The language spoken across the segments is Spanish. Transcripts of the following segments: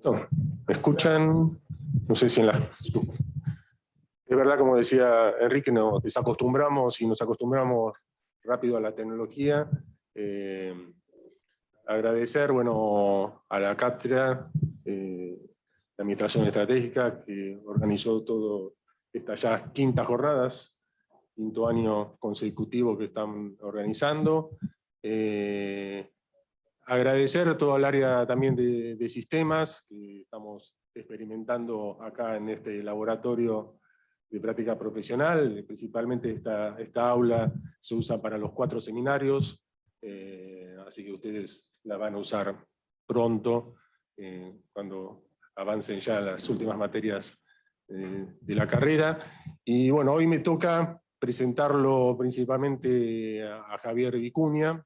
No, ¿me escuchan? No sé si en la... Es verdad, como decía Enrique, nos desacostumbramos y nos acostumbramos rápido a la tecnología. Agradecer, bueno, a la cátedra de Administración Estratégica que organizó todo estas ya quintas jornadas, quinto año consecutivo que están organizando. Agradecer todo el área también de sistemas que estamos experimentando acá en este laboratorio de práctica profesional. Principalmente esta aula se usa para los 4 seminarios, así que ustedes la van a usar pronto, cuando avancen ya las últimas materias de la carrera. Y bueno, hoy me toca presentarlo principalmente a Javier Vicuña,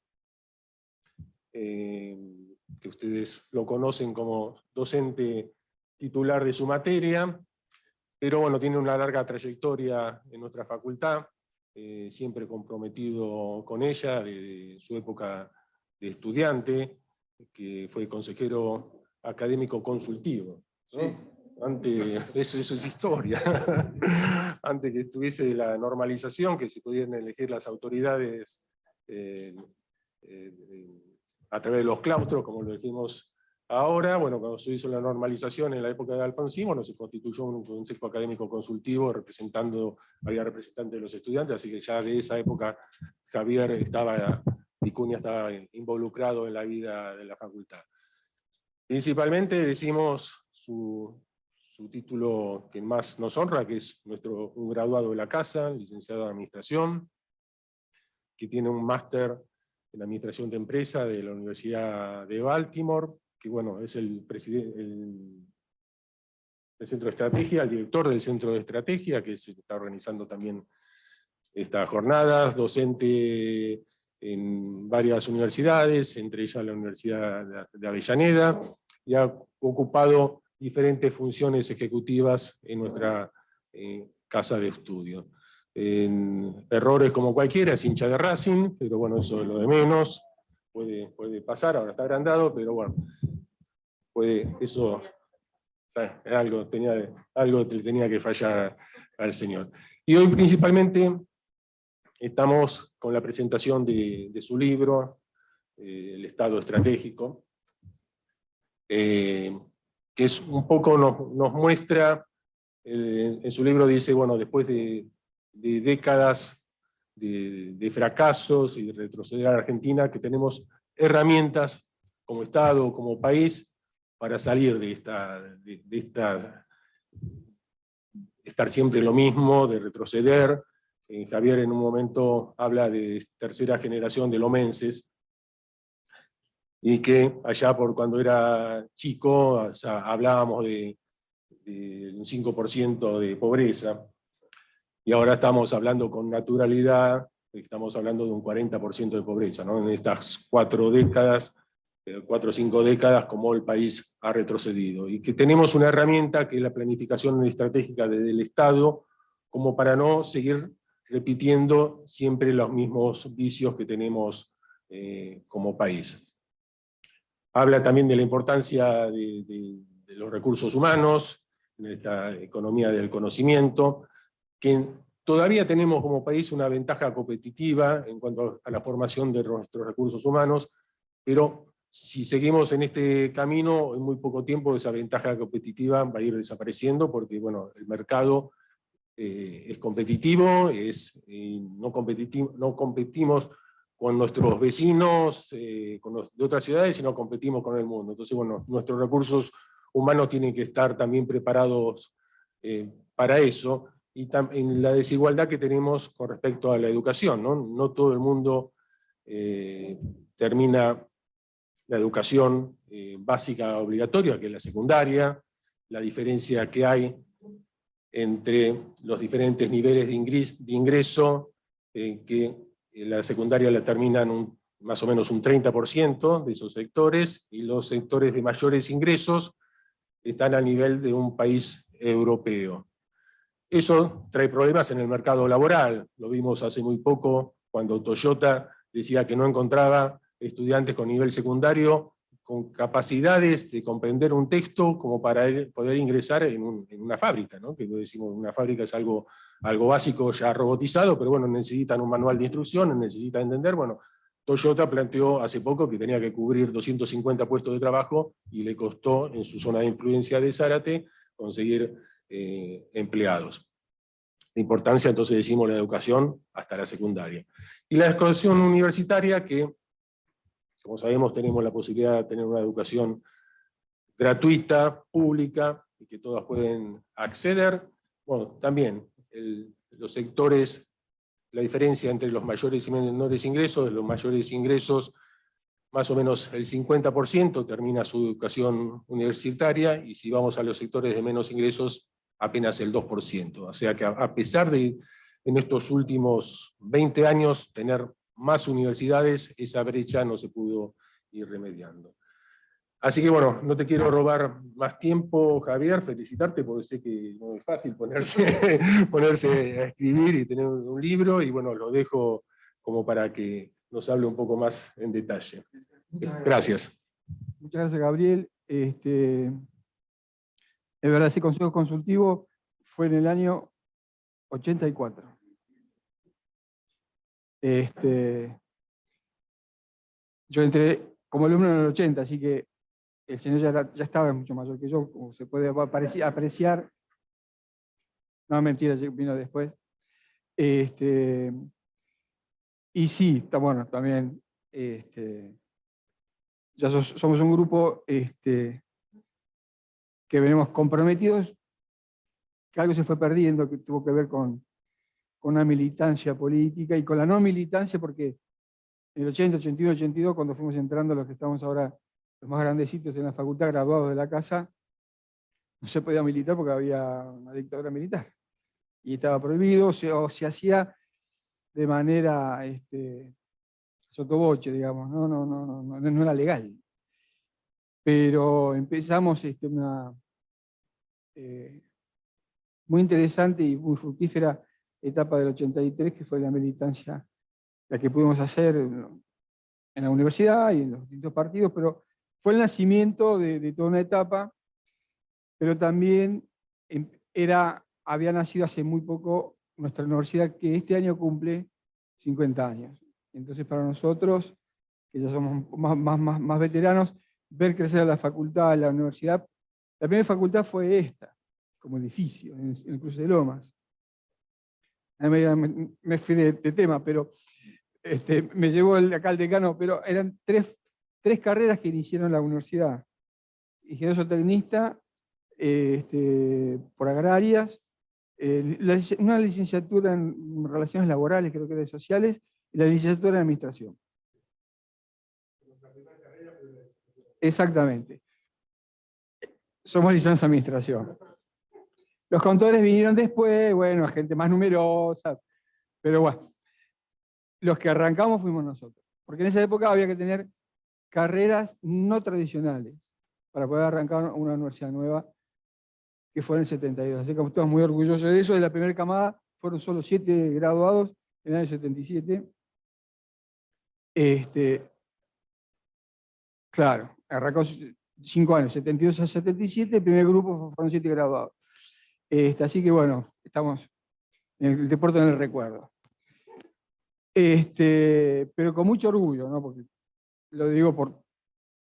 que ustedes lo conocen como docente titular de su materia, pero bueno, tiene una larga trayectoria en nuestra facultad, siempre comprometido con ella, desde su época de estudiante, que fue consejero académico consultivo, ¿no? Sí. Antes, eso es historia. Antes que estuviese la normalización, que se pudieran elegir las autoridades a través de los claustros, como lo dijimos ahora. Bueno, cuando se hizo la normalización en la época de Alfonsín, bueno, se constituyó un consejo académico consultivo había representantes de los estudiantes, así que ya de esa época Javier Vicuña estaba involucrado en la vida de la facultad. Principalmente decimos su título que más nos honra, que es un graduado de la casa, licenciado en Administración, que tiene un máster en Administración de Empresa de la Universidad de Baltimore, que bueno, es el presidente del Centro de Estrategia, el director del Centro de Estrategia, que se está organizando también estas jornadas, docente en varias universidades, entre ellas la Universidad de Avellaneda, y ha ocupado diferentes funciones ejecutivas en nuestra casa de estudio. En errores como cualquiera, es hincha de Racing, pero bueno, eso es lo de menos, puede pasar, ahora está agrandado, pero bueno, eso algo le tenía que fallar al señor. Y hoy principalmente estamos con la presentación de su libro, El Estado Estratégico, que es un poco, nos muestra, en su libro dice, bueno, después de décadas de fracasos y de retroceder a la Argentina, que tenemos herramientas como Estado, como país, para salir de estar siempre lo mismo, de retroceder. Javier en un momento habla de tercera generación de lomenses, y que allá por cuando era chico, o sea, hablábamos de un 5% de pobreza, y ahora estamos hablando con naturalidad, estamos hablando de un 40% de pobreza, ¿no? En estas 4 o 5 décadas, como el país ha retrocedido, y que tenemos una herramienta que es la planificación estratégica del Estado, como para no seguir repitiendo siempre los mismos vicios que tenemos como país. Habla también de la importancia de los recursos humanos, en esta economía del conocimiento, que todavía tenemos como país una ventaja competitiva en cuanto a la formación de nuestros recursos humanos, pero si seguimos en este camino, en muy poco tiempo esa ventaja competitiva va a ir desapareciendo, porque bueno, el mercado es competitivo, no competimos con nuestros vecinos, de otras ciudades, sino competimos con el mundo. Entonces, bueno, nuestros recursos humanos tienen que estar también preparados para eso, y en la desigualdad que tenemos con respecto a la educación, ¿no? No todo el mundo termina la educación básica obligatoria, que es la secundaria, la diferencia que hay entre los diferentes niveles de ingreso, que la secundaria la terminan más o menos un 30% de esos sectores, y los sectores de mayores ingresos están a nivel de un país europeo. Eso trae problemas en el mercado laboral. Lo vimos hace muy poco cuando Toyota decía que no encontraba estudiantes con nivel secundario con capacidades de comprender un texto como para poder ingresar en una fábrica, ¿no? Que decimos, una fábrica es algo básico ya robotizado, pero bueno, necesitan un manual de instrucciones, necesitan entender, bueno, Toyota planteó hace poco que tenía que cubrir 250 puestos de trabajo y le costó en su zona de influencia de Zárate conseguir empleados. La importancia, entonces, decimos, la educación hasta la secundaria. Y la educación universitaria, que, como sabemos, tenemos la posibilidad de tener una educación gratuita, pública, y que todas pueden acceder. Bueno, también los sectores, la diferencia entre los mayores y menores ingresos, los mayores ingresos, más o menos el 50% termina su educación universitaria, y si vamos a los sectores de menos ingresos, apenas el 2%. O sea que a pesar de, en estos últimos 20 años, tener más universidades, esa brecha no se pudo ir remediando. Así que bueno, no te quiero robar más tiempo, Javier, felicitarte, porque sé que no es fácil ponerse a escribir y tener un libro, y bueno, lo dejo como para que nos hable un poco más en detalle. Gracias. Muchas gracias, Gabriel. Es verdad, ese consejo consultivo fue en el año 84. Yo entré como alumno en el 80, así que el señor ya estaba mucho mayor que yo, como se puede apreciar. No, mentira, vino después. Y sí, está bueno, también ya somos un grupo que venimos comprometidos, que algo se fue perdiendo, que tuvo que ver con una militancia política y con la no militancia, porque en el 80, 81, 82, cuando fuimos entrando los que estamos ahora, los más grandecitos en la facultad, graduados de la casa, no se podía militar porque había una dictadura militar. Y estaba prohibido, o se hacía de manera sotoboche, digamos, no era legal. Pero empezamos una muy interesante y muy fructífera etapa del 83, que fue la militancia, la que pudimos hacer en la universidad y en los distintos partidos, pero fue el nacimiento de toda una etapa, pero también había nacido hace muy poco nuestra universidad, que este año cumple 50 años. Entonces, para nosotros, que ya somos más veteranos, ver crecer a la facultad, a la universidad. La primera facultad fue esta, como edificio, en el Cruce de Lomas. Me fui de tema, pero me llevó acá el decano, pero eran tres carreras que iniciaron la universidad. Ingeniero zootecnista, por agrarias, una licenciatura en relaciones laborales, creo que era de sociales, y la licenciatura en administración. Exactamente. Somos licenciados en administración. Los contadores vinieron después, bueno, gente más numerosa, pero bueno, los que arrancamos fuimos nosotros. Porque en esa época había que tener carreras no tradicionales para poder arrancar una universidad nueva, que fue en el 72. Así que estamos muy orgullosos de eso. De la primera camada fueron solo 7 graduados en el año 77. Claro, arrancó 5 años, 72 a 77, el primer grupo fueron 7 graduados. Así que bueno, estamos en el deporte en el recuerdo. Pero con mucho orgullo, ¿no? Porque lo digo por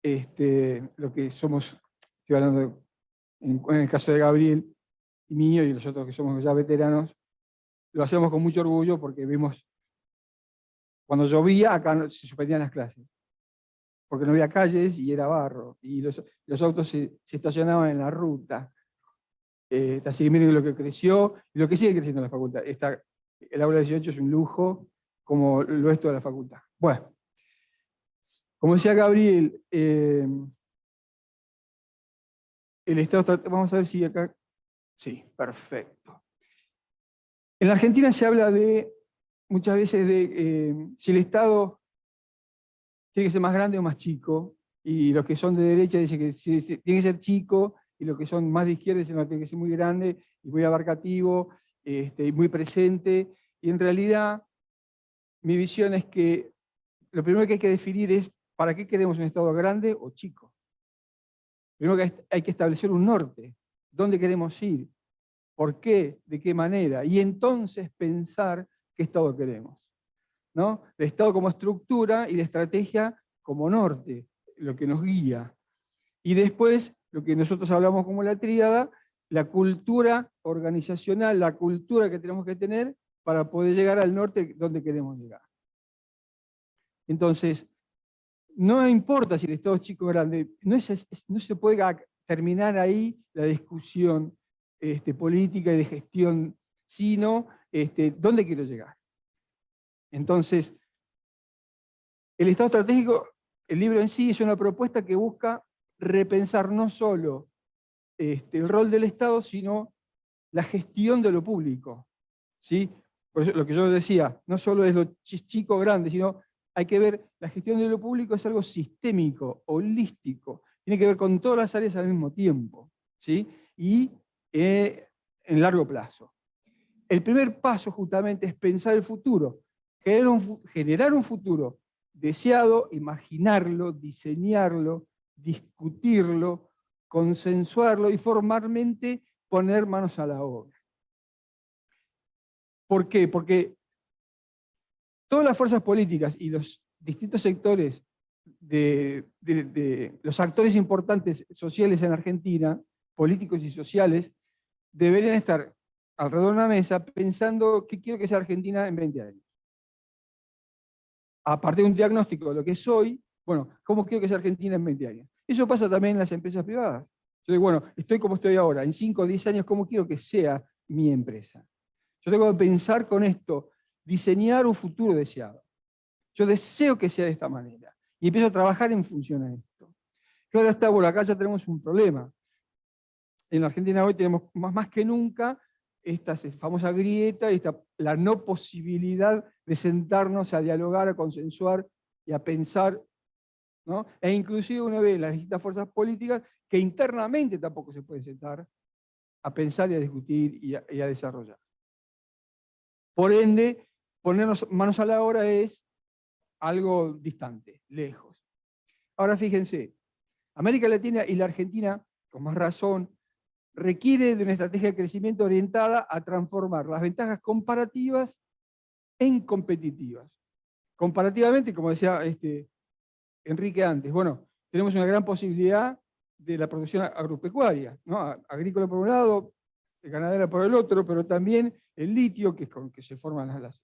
lo que somos, estoy hablando en el caso de Gabriel y mío y los otros que somos ya veteranos, lo hacemos con mucho orgullo porque vimos, cuando llovía acá se suspendían las clases, porque no había calles y era barro, y los autos se estacionaban en la ruta. Así que miren lo que creció, y lo que sigue creciendo en la facultad. El aula 18 es un lujo, como lo es toda la facultad. Bueno, como decía Gabriel, el Estado, vamos a ver si acá, sí, perfecto. En la Argentina se habla muchas veces de si el Estado tiene que ser más grande o más chico, y los que son de derecha dicen que tiene que ser chico, y los que son más de izquierda dicen que tiene que ser muy grande y muy abarcativo, y muy presente. Y en realidad, mi visión es que lo primero que hay que definir es ¿para qué queremos un Estado grande o chico? Primero que hay que establecer un norte. ¿Dónde queremos ir? ¿Por qué? ¿De qué manera? Y entonces pensar qué Estado queremos, ¿no? El Estado como estructura y la estrategia como norte, lo que nos guía. Y después, lo que nosotros hablamos como la tríada, la cultura organizacional, la cultura que tenemos que tener para poder llegar al norte donde queremos llegar. Entonces, no importa si el Estado es chico o grande, no se puede terminar ahí la discusión política y de gestión, sino dónde quiero llegar. Entonces, el Estado estratégico, el libro en sí es una propuesta que busca repensar no solo el rol del Estado, sino la gestión de lo público, ¿sí? Por eso lo que yo decía, no solo es lo chico o grande, sino hay que ver, la gestión de lo público es algo sistémico, holístico, tiene que ver con todas las áreas al mismo tiempo, ¿sí? Y en largo plazo. El primer paso justamente es pensar el futuro, generar un futuro deseado, imaginarlo, diseñarlo, discutirlo, consensuarlo y formalmente poner manos a la obra. ¿Por qué? Porque todas las fuerzas políticas y los distintos sectores de los actores importantes sociales en Argentina, políticos y sociales, deberían estar alrededor de una mesa pensando qué quiero que sea Argentina en 20 años. A partir de un diagnóstico de lo que soy, bueno, ¿cómo quiero que sea Argentina en 20 años? Eso pasa también en las empresas privadas. Yo digo, bueno, estoy como estoy ahora, en 5 o 10 años, ¿cómo quiero que sea mi empresa? Yo tengo que pensar con esto, diseñar un futuro deseado. Yo deseo que sea de esta manera. Y empiezo a trabajar en función a esto. Claro está, bueno, acá ya tenemos un problema. En la Argentina hoy tenemos más que nunca esta famosa grieta, la no posibilidad de sentarnos a dialogar, a consensuar y a pensar, ¿no? E inclusive uno ve las distintas fuerzas políticas que internamente tampoco se pueden sentar a pensar y a discutir y a desarrollar. Por ende, ponernos manos a la obra es algo distante, lejos. Ahora fíjense, América Latina y la Argentina, con más razón, requiere de una estrategia de crecimiento orientada a transformar las ventajas comparativas en competitivas. Comparativamente, como decía Enrique antes, bueno, tenemos una gran posibilidad de la producción agropecuaria, ¿no? Agrícola por un lado, ganadera por el otro, pero también el litio, que es con que se forman las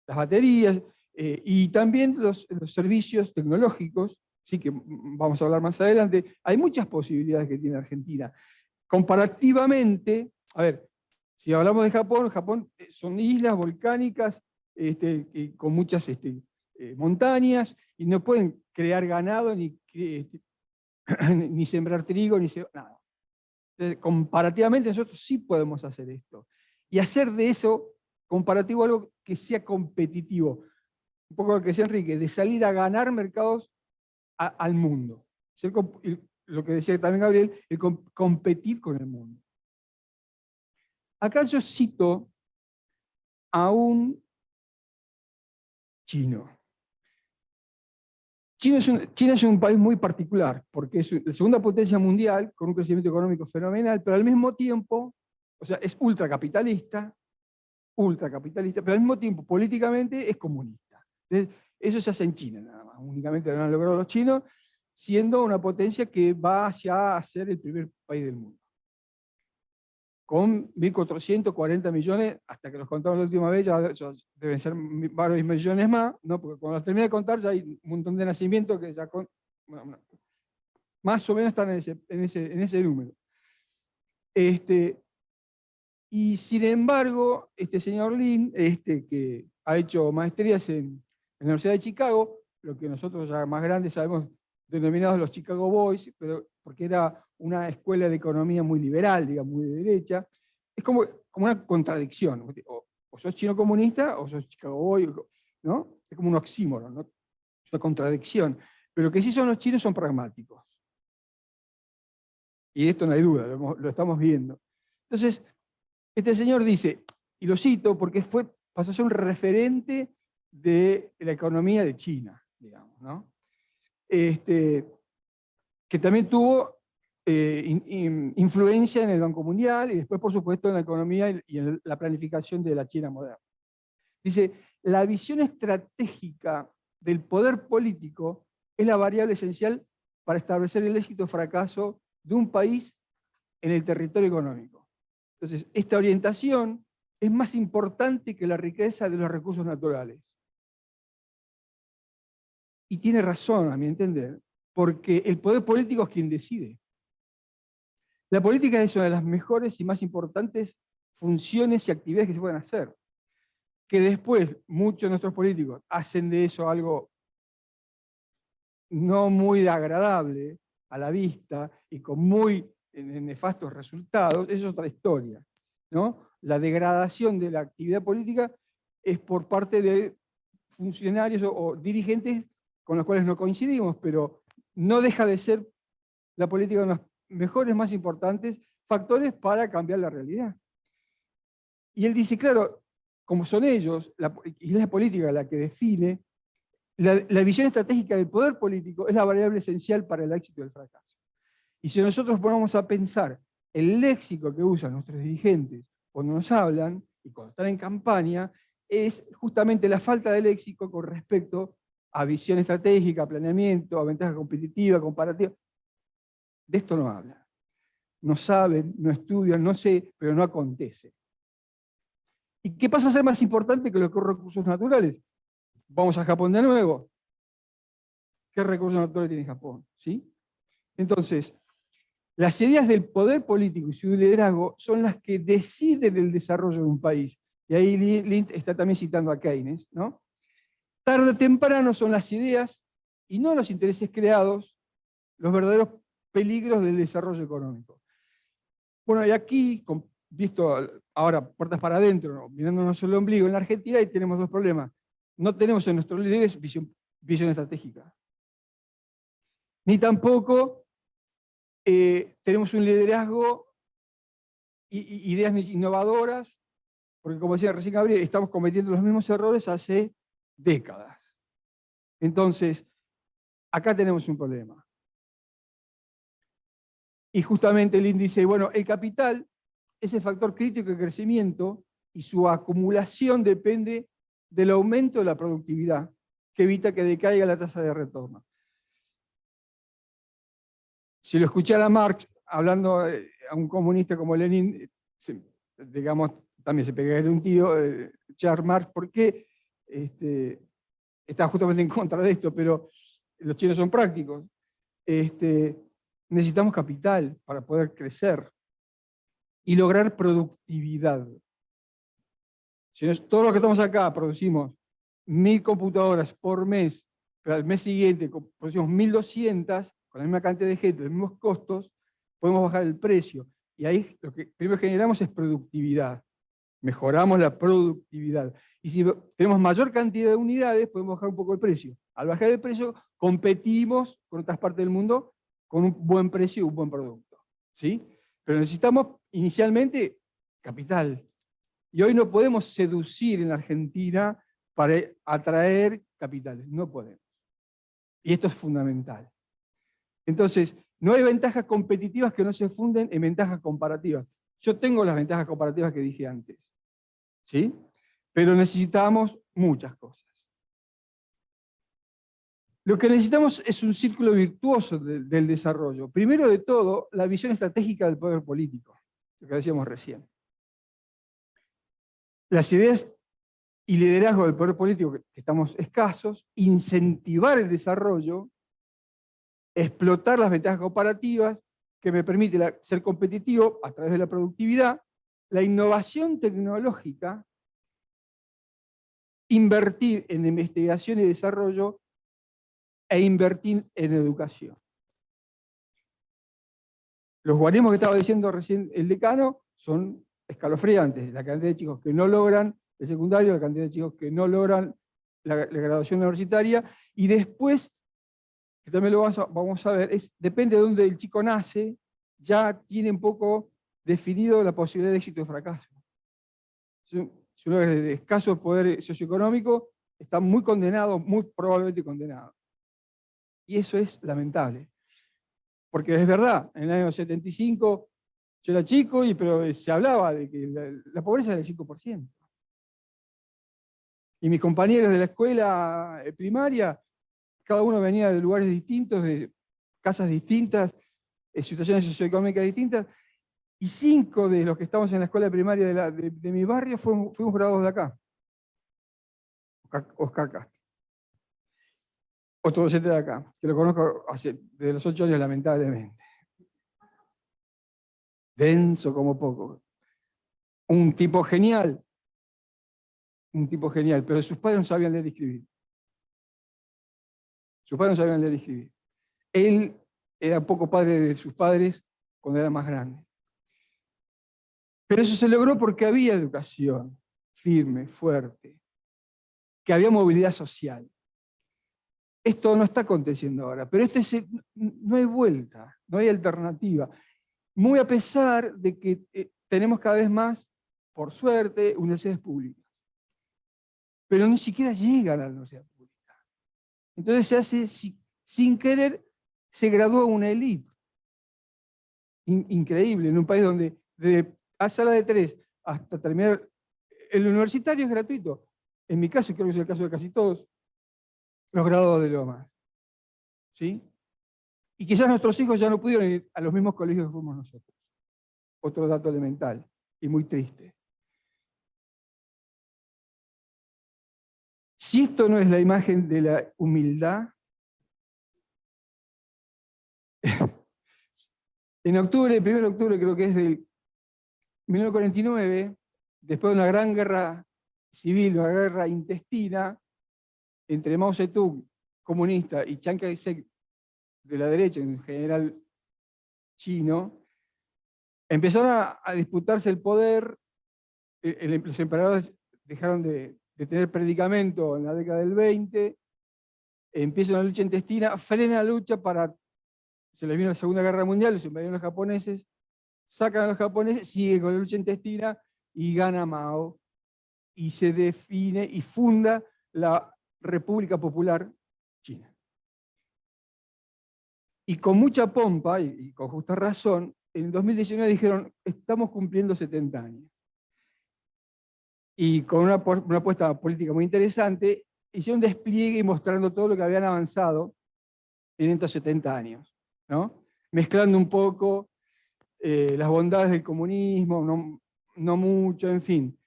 baterías, y también los servicios tecnológicos, sí, que vamos a hablar más adelante. Hay muchas posibilidades que tiene Argentina. Comparativamente, a ver, si hablamos de Japón, Japón son islas volcánicas con muchas montañas, y no pueden crear ganado, ni sembrar trigo, nada. Entonces, comparativamente nosotros sí podemos hacer esto. Y hacer de eso comparativo algo que sea competitivo. Un poco lo que decía Enrique, de salir a ganar mercados al mundo. Lo que decía también Gabriel, el competir con el mundo. Acá yo cito a un chino. China es un país muy particular, porque es la segunda potencia mundial, con un crecimiento económico fenomenal, pero al mismo tiempo, o sea, es ultracapitalista, pero al mismo tiempo políticamente es comunista. Entonces, eso se hace en China nada más, únicamente lo han logrado los chinos, siendo una potencia que va hacia ser el primer país del mundo. Con 1.440 millones, hasta que los contamos la última vez, ya deben ser varios millones más, ¿no? Porque cuando los termine de contar ya hay un montón de nacimientos que ya más o menos están en ese número. Y sin embargo, este señor Lin, que ha hecho maestrías en la Universidad de Chicago, lo que nosotros ya más grandes sabemos denominados los Chicago Boys, pero porque era una escuela de economía muy liberal, digamos, muy de derecha, es como una contradicción. O sos chino comunista o sos Chicago Boy, ¿no? Es como un oxímoron, ¿no? Es una contradicción. Pero que sí son los chinos son pragmáticos. Y de esto no hay duda, lo estamos viendo. Entonces, este señor dice, y lo cito porque pasó a ser un referente de la economía de China, digamos, ¿no? que también tuvo influencia en el Banco Mundial y después, por supuesto, en la economía y en la planificación de la China moderna. Dice, la visión estratégica del poder político es la variable esencial para establecer el éxito o fracaso de un país en el territorio económico. Entonces, esta orientación es más importante que la riqueza de los recursos naturales. Y tiene razón, a mi entender, porque el poder político es quien decide. La política es una de las mejores y más importantes funciones y actividades que se pueden hacer. Que después muchos de nuestros políticos hacen de eso algo no muy agradable a la vista y con muy nefastos resultados, eso es otra historia, ¿no? La degradación de la actividad política es por parte de funcionarios o dirigentes con los cuales no coincidimos, pero no deja de ser la política uno de los mejores, más importantes factores para cambiar la realidad. Y él dice, claro, como son ellos, y es la política la que define, la visión estratégica del poder político es la variable esencial para el éxito y el fracaso. Y si nosotros ponemos a pensar el léxico que usan nuestros dirigentes cuando nos hablan y cuando están en campaña, es justamente la falta de léxico con respecto a visión estratégica, planeamiento, a ventaja competitiva, comparativa. De esto no hablan. No saben, no estudian, no sé, pero no acontece. ¿Y qué pasa a ser más importante que los recursos naturales? Vamos a Japón de nuevo. ¿Qué recursos naturales tiene Japón? ¿Sí? Entonces, las ideas del poder político y su liderazgo son las que deciden el desarrollo de un país. Y ahí Lind está también citando a Keynes, ¿no? Tarde o temprano son las ideas y no los intereses creados los verdaderos peligros del desarrollo económico. Bueno, y aquí, visto ahora puertas para adentro, ¿no? Mirándonos el ombligo, en la Argentina ahí tenemos dos problemas. No tenemos en nuestros líderes visión estratégica. Ni tampoco tenemos un liderazgo y ideas innovadoras, porque como decía recién Gabriel, estamos cometiendo los mismos errores hace décadas. Entonces, acá tenemos un problema. Y justamente el índice, bueno, el capital es el factor crítico de crecimiento y su acumulación depende del aumento de la productividad, que evita que decaiga la tasa de retorno. Si lo escuchara Marx hablando a un comunista como Lenin, digamos, también se pegaría un tío, Charles Marx, porque está justamente en contra de esto, pero los chinos son prácticos. Necesitamos capital para poder crecer y lograr productividad. Si todos los que estamos acá producimos 1000 computadoras por mes, pero al mes siguiente producimos 1200, con la misma cantidad de gente, los mismos costos, podemos bajar el precio. Y ahí lo que primero generamos es productividad. Mejoramos la productividad. Y si tenemos mayor cantidad de unidades, podemos bajar un poco el precio. Al bajar el precio, competimos con otras partes del mundo con un buen precio y un buen producto. ¿Sí? Pero necesitamos inicialmente capital. Y hoy no podemos seducir en la Argentina para atraer capitales. No podemos. Y esto es fundamental. Entonces, no hay ventajas competitivas que no se funden en ventajas comparativas. Yo tengo las ventajas comparativas que dije antes. ¿Sí? Pero necesitamos muchas cosas. Lo que necesitamos es un círculo virtuoso del desarrollo. Primero de todo, la visión estratégica del poder político, lo que decíamos recién. Las ideas y liderazgo del poder político, que estamos escasos, incentivar el desarrollo, explotar las ventajas comparativas, que me permite ser competitivo a través de la productividad, la innovación tecnológica, invertir en investigación y desarrollo e invertir en educación. Los guarismos que estaba diciendo recién el decano son escalofriantes. La cantidad de chicos que no logran el secundario, la cantidad de chicos que no logran la graduación universitaria, y después, que también lo vamos a ver, depende de dónde el chico nace, ya tiene un poco definido la posibilidad de éxito o fracaso. Si uno es de escaso poder socioeconómico, está muy condenado, muy probablemente condenado. Y eso es lamentable. Porque es verdad, en el año 75 yo era chico, pero se hablaba de que la pobreza era del 5%. Y mis compañeros de la escuela primaria, cada uno venía de lugares distintos, de casas distintas, situaciones socioeconómicas distintas, y 5 de los que estamos en la escuela primaria de mi barrio fuimos graduados de acá. Oscar Castro. Otro docente de acá, que lo conozco desde los 8 años, lamentablemente. Denso como poco. Un tipo genial, pero sus padres no sabían leer y escribir. Sus padres no sabían leer y escribir. Él era poco padre de sus padres cuando era más grande. Pero eso se logró porque había educación firme, fuerte, que había movilidad social. Esto no está aconteciendo ahora, pero no hay vuelta, no hay alternativa. Muy a pesar de que tenemos cada vez más, por suerte, universidades públicas. Pero ni siquiera llegan a la universidad pública. Entonces se hace, sin querer, se gradúa una élite. Increíble, en un país donde a sala de 3 hasta terminar, el universitario es gratuito. En mi caso, y creo que es el caso de casi todos, los graduados de Lomas. ¿Sí? Y quizás nuestros hijos ya no pudieron ir a los mismos colegios que fuimos nosotros. Otro dato elemental y muy triste. Si esto no es la imagen de la humildad, en octubre, el 1 de octubre creo que es del 1949, después de una gran guerra civil, una guerra intestina, entre Mao Zedong, comunista, y Chiang Kai-shek, de la derecha, en general chino, empezaron a disputarse el poder. Los emperadores dejaron de tener predicamento en la década del 20, empieza una lucha intestina, frena la lucha se les vino la Segunda Guerra Mundial, los invadieron los japoneses, sacan a los japoneses, sigue con la lucha intestina y gana Mao, y se define y funda la República Popular China. Y con mucha pompa, y con justa razón, en 2019 dijeron, estamos cumpliendo 70 años. Y con una apuesta política muy interesante, hicieron un despliegue mostrando todo lo que habían avanzado en estos 70 años, ¿no? Mezclando un poco las bondades del comunismo, no mucho, en fin.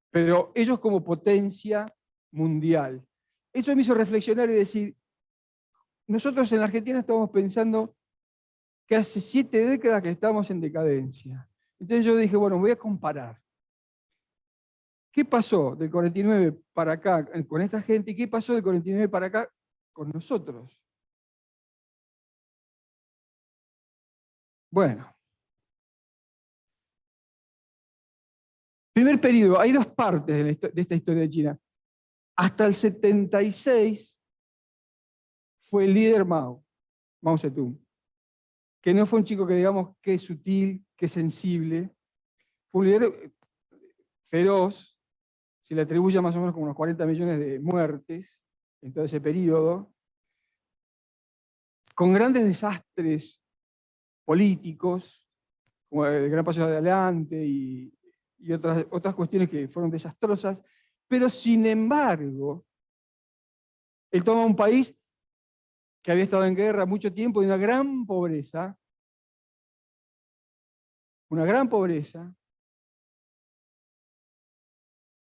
Pero ellos como potencia mundial. Eso me hizo reflexionar y decir, nosotros en la Argentina estamos pensando que hace 7 décadas que estamos en decadencia. Entonces yo dije, bueno, voy a comparar. ¿Qué pasó del 49 para acá con esta gente y qué pasó del 49 para acá con nosotros? Bueno. Primer periodo, hay 2 partes de esta historia de China. Hasta el 76 fue el líder Mao Zedong, que no fue un chico que digamos que sutil, que sensible, fue un líder feroz, se le atribuye más o menos como unos 40 millones de muertes en todo ese periodo, con grandes desastres políticos, como el Gran Paso de Adelante y otras cuestiones que fueron desastrosas, pero sin embargo, él toma un país que había estado en guerra mucho tiempo y una gran pobreza,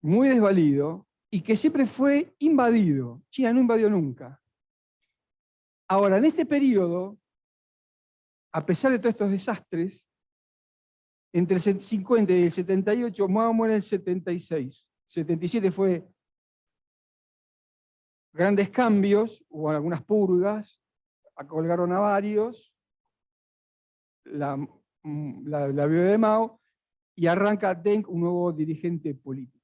muy desvalido, y que siempre fue invadido. China no invadió nunca. Ahora, en este periodo, a pesar de todos estos desastres, entre el 50 y el 78, Mao muere en el 76. 77 fue grandes cambios, hubo algunas purgas, colgaron a varios, la viuda de Mao, y arranca Deng, un nuevo dirigente político.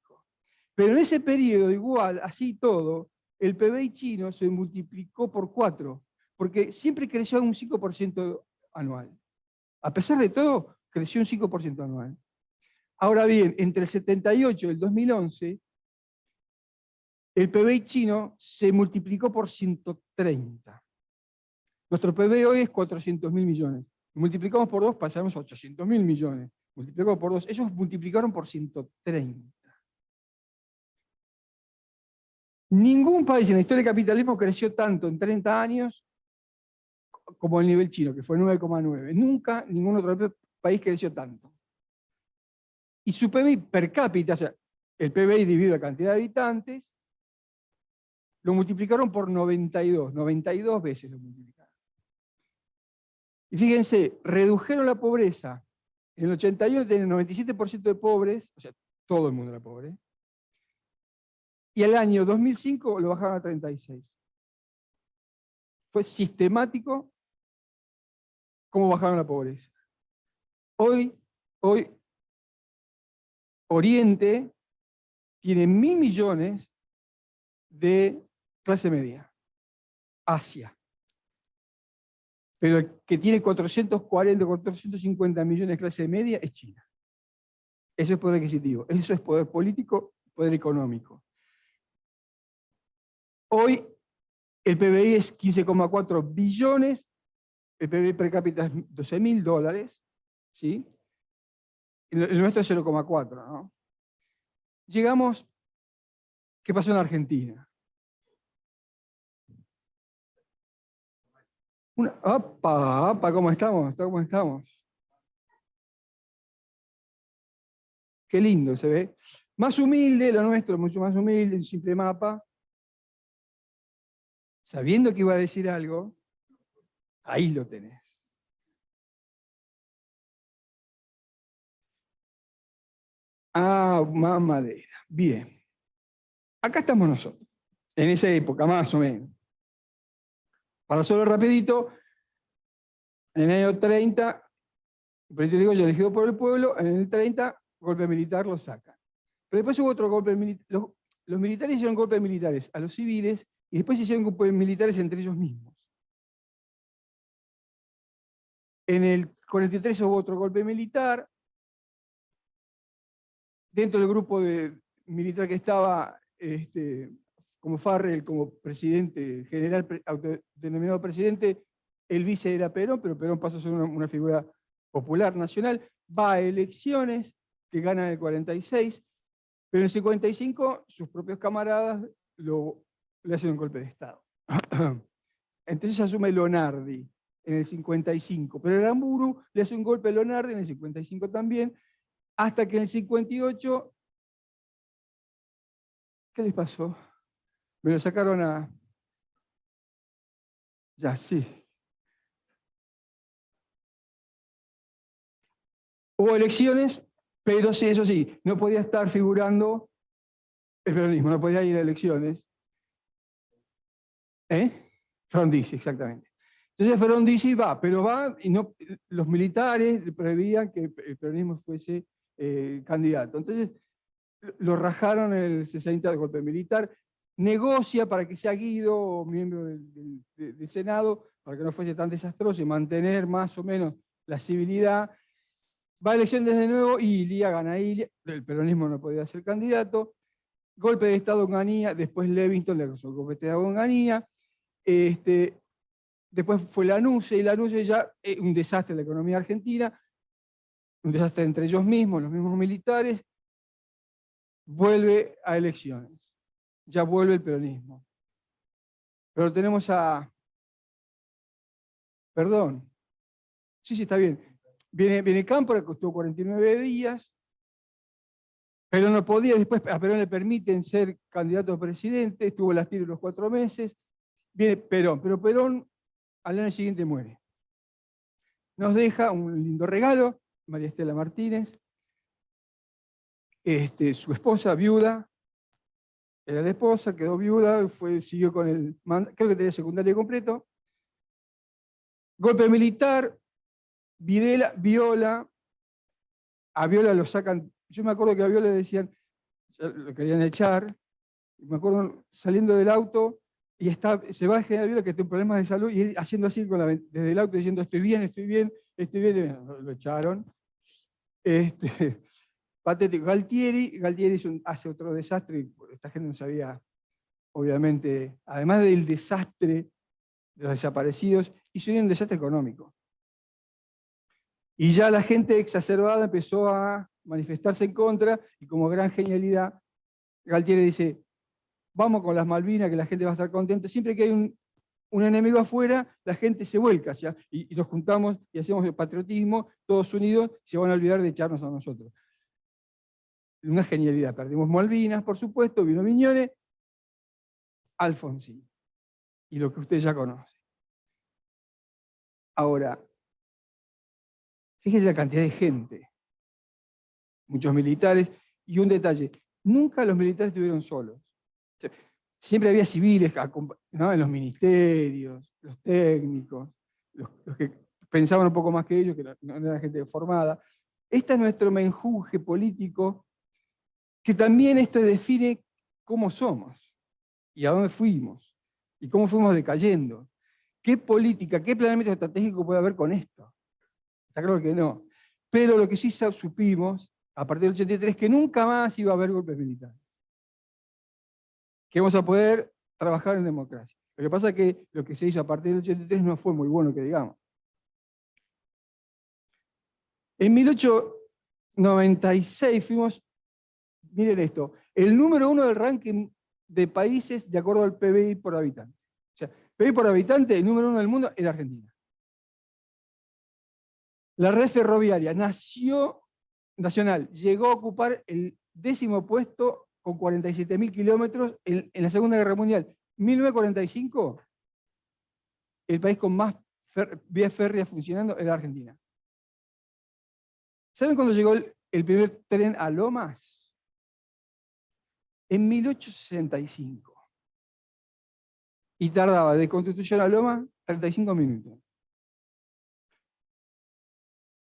Pero en ese periodo, igual, así todo, el PBI chino se multiplicó por 4, porque siempre creció un 5% anual. A pesar de todo, creció un 5% anual. Ahora bien, entre el 78 y el 2011, el PBI chino se multiplicó por 130. Nuestro PBI hoy es 400.000 millones. Multiplicamos por 2, pasamos a 800.000 millones. Multiplicamos por 2, ellos multiplicaron por 130. Ningún país en la historia del capitalismo creció tanto en 30 años como el nivel chino, que fue 9,9. Nunca ningún otro país creció tanto. Y su PBI per cápita, o sea, el PBI dividido la cantidad de habitantes, lo multiplicaron por 92. 92 veces lo multiplicaron. Y fíjense, redujeron la pobreza. En el 81 tenían 97% de pobres, o sea, todo el mundo era pobre. Y el año 2005 lo bajaron a 36. Fue sistemático cómo bajaron la pobreza. Hoy Oriente tiene 1.000 millones de clase media. Asia. Pero el que tiene 440, 450 millones de clase media es China. Eso es poder adquisitivo. Eso es poder político, poder económico. Hoy el PBI es 15,4 billones, el PBI per cápita es $12.000, ¿sí? El nuestro es 0,4, ¿no? Llegamos, ¿qué pasó en Argentina? ¡Opa! ¿Cómo estamos? ¿Cómo estamos? Qué lindo se ve. Más humilde, lo nuestro, mucho más humilde, un simple mapa. Sabiendo que iba a decir algo, ahí lo tenés. Ah, más madera. Bien. Acá estamos nosotros, en esa época, más o menos. Para solo rapidito, en el año 30, el proyecto de Irigoyen elegido por el pueblo, en el 30, golpe militar lo sacan. Pero después hubo otro golpe militar. Los militares hicieron golpes militares a los civiles y después hicieron golpes militares entre ellos mismos. En el 43 hubo otro golpe militar. Dentro del grupo militar que estaba como Farrell, como presidente general, autodenominado presidente, el vice era Perón, pero Perón pasó a ser una figura popular, nacional, va a elecciones, que gana en el 46, pero en el 55 sus propios camaradas le hacen un golpe de Estado. Entonces asume Lonardi en el 55, pero Aramburu le hace un golpe a Lonardi en el 55 también, hasta que en el 58, ¿qué les pasó? Me lo sacaron a... Ya, sí. Hubo elecciones, pero sí, eso sí, no podía estar figurando el peronismo, no podía ir a elecciones. Frondizi, exactamente. Entonces Frondizi va, pero va y no, los militares preveían que el peronismo fuese candidato. Entonces lo rajaron en el 60 del golpe militar, negocia para que sea Guido, miembro del Senado, para que no fuese tan desastroso y mantener más o menos la civilidad. Va a elecciones de nuevo y Ilia gana Ilia, el peronismo no podía ser candidato. Golpe de Estado en Ganía, después Levingston le causó golpe de Estado en Ganía. Después fue Lanusse, y Lanusse ya un desastre en la economía argentina, un desastre entre ellos mismos, los mismos militares. Vuelve a elecciones, ya vuelve el peronismo. Pero tenemos a... Perdón. Sí, está bien. Viene Cámpora, que estuvo 49 días, pero no podía, después a Perón le permiten ser candidato a presidente, estuvo las tiros los 4 meses, viene Perón, pero Perón al año siguiente muere. Nos deja un lindo regalo, María Estela Martínez, su esposa, viuda, era la esposa, quedó viuda, siguió con el, creo que tenía secundario completo. Golpe militar, Viola, a Viola lo sacan, yo me acuerdo que a Viola le decían, lo querían echar, me acuerdo saliendo del auto, y se va a generar Viola que tiene problemas de salud, y él haciendo así desde el auto diciendo, estoy bien, estoy bien, estoy bien, lo echaron. Patético. Galtieri hace otro desastre, esta gente no sabía, obviamente, además del desastre de los desaparecidos, y se unió un desastre económico. Y ya la gente exacerbada empezó a manifestarse en contra, y como gran genialidad, Galtieri dice, vamos con las Malvinas, que la gente va a estar contenta. Siempre que hay un enemigo afuera, la gente se vuelca hacia, y nos juntamos y hacemos el patriotismo, todos unidos, se van a olvidar de echarnos a nosotros. Una genialidad. Perdimos Malvinas, por supuesto, vino Miñones, Alfonsín. Y lo que usted ya conoce. Ahora, fíjese la cantidad de gente. Muchos militares. Y un detalle, nunca los militares estuvieron solos. O sea, siempre había civiles, ¿no?, en los ministerios, los técnicos, los que pensaban un poco más que ellos, que no era gente formada. Este es nuestro menjunje político, que también esto define cómo somos, y a dónde fuimos, y cómo fuimos decayendo. ¿Qué política, qué planeamiento estratégico puede haber con esto? Está claro que no. Pero lo que sí supimos, a partir del 83, que nunca más iba a haber golpes militares. Que vamos a poder trabajar en democracia. Lo que pasa es que lo que se hizo a partir del 83 no fue muy bueno, que digamos. En 1896 fuimos, miren esto, el número 1 del ranking de países de acuerdo al PBI por habitante. O sea, PBI por habitante, el número 1 del mundo era Argentina. La red ferroviaria nacional llegó a ocupar el 10º puesto con 47.000 kilómetros en la Segunda Guerra Mundial. 1945, el país con más vías férreas funcionando era Argentina. ¿Saben cuándo llegó el primer tren a Lomas? En 1865. Y tardaba de Constitución a Lomas 35 minutos.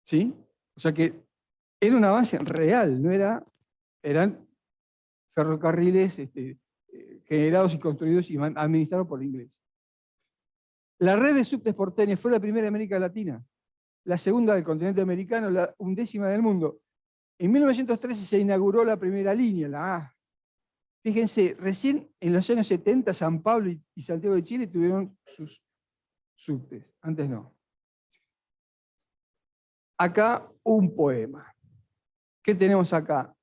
¿Sí? O sea que era un avance real, no eran ferrocarriles generados y construidos y administrados por ingleses. La red de subtes porteños fue la primera de América Latina, la segunda del continente americano, la 11ª del mundo. En 1913 se inauguró la primera línea, la A. Fíjense, recién en los años 70 San Pablo y Santiago de Chile tuvieron sus subtes, antes no. Acá un poema. ¿Qué tenemos acá?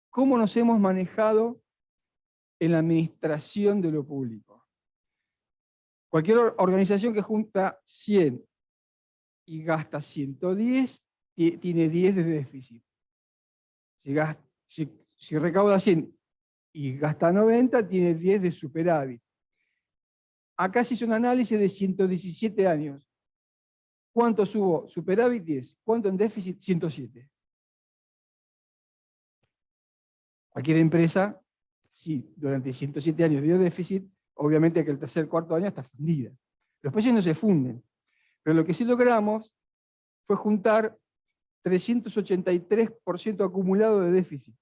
¿Cómo nos hemos manejado en la administración de lo público? Cualquier organización que junta 100 y gasta 110, tiene 10 de déficit. Si recauda 100 y gasta 90, tiene 10 de superávit. Acá se hizo un análisis de 117 años. ¿Cuántos hubo? Superávit 10. ¿Cuánto en déficit? 107. Cualquier empresa, si durante 107 años dio déficit, obviamente que el tercer, cuarto año está fundida. Los países no se funden. Pero lo que sí logramos fue juntar 383% acumulado de déficit.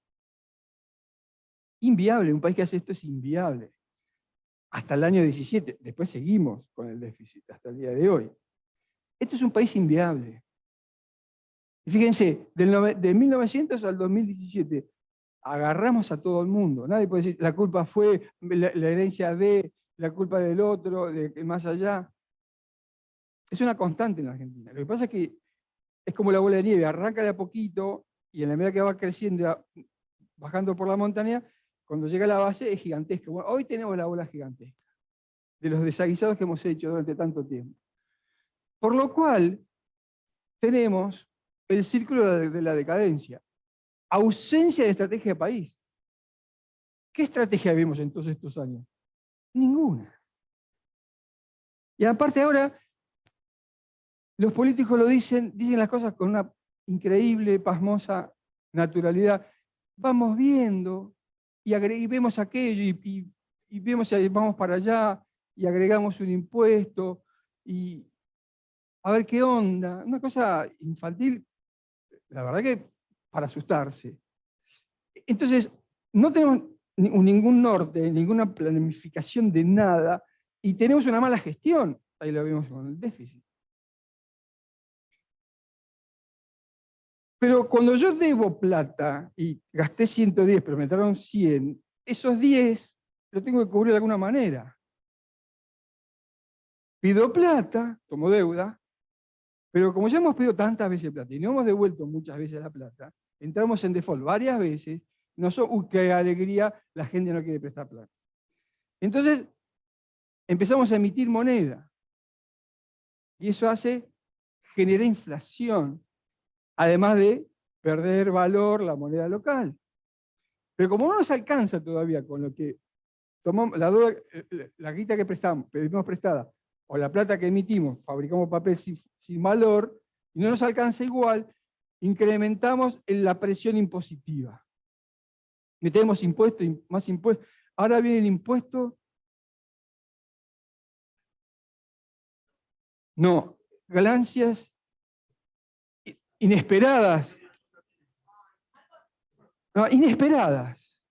Inviable, un país que hace esto es inviable. Hasta el año 17, después seguimos con el déficit, hasta el día de hoy. Esto es un país inviable. Y fíjense, de 1900 al 2017, agarramos a todo el mundo. Nadie puede decir, la culpa fue la herencia de, la culpa del otro, de más allá. Es una constante en la Argentina. Lo que pasa es que es como la bola de nieve, arranca de a poquito y en la medida que va creciendo, bajando por la montaña, cuando llega a la base es gigantesca. Bueno, hoy tenemos la bola gigantesca de los desaguisados que hemos hecho durante tanto tiempo. Por lo cual, tenemos el círculo de la decadencia. Ausencia de estrategia de país. ¿Qué estrategia vimos en todos estos años? Ninguna. Y aparte ahora, los políticos lo dicen las cosas con una increíble, pasmosa naturalidad. Vamos viendo y vemos aquello y vemos y vamos para allá y agregamos un impuesto y a ver qué onda. Una cosa infantil, la verdad que para asustarse. Entonces, no tenemos ningún norte, ninguna planificación de nada y tenemos una mala gestión. Ahí lo vimos con el déficit. Pero cuando yo debo plata y gasté 110, pero me entraron 100, esos 10 los tengo que cubrir de alguna manera. pido plata, tomo deuda, pero como ya hemos pedido tantas veces plata y no hemos devuelto muchas veces la plata, entramos en default varias veces, qué alegría, la gente no quiere prestar plata. Entonces, empezamos a emitir moneda. Y eso genera inflación, además de perder valor la moneda local. Pero como no nos alcanza todavía con lo que tomamos, la guita que pedimos prestada, o la plata que emitimos, fabricamos papel sin valor, y no nos alcanza igual, incrementamos en la presión impositiva. Metemos impuestos y más impuestos. Ahora viene el impuesto. No, ganancias inesperadas. No, inesperadas.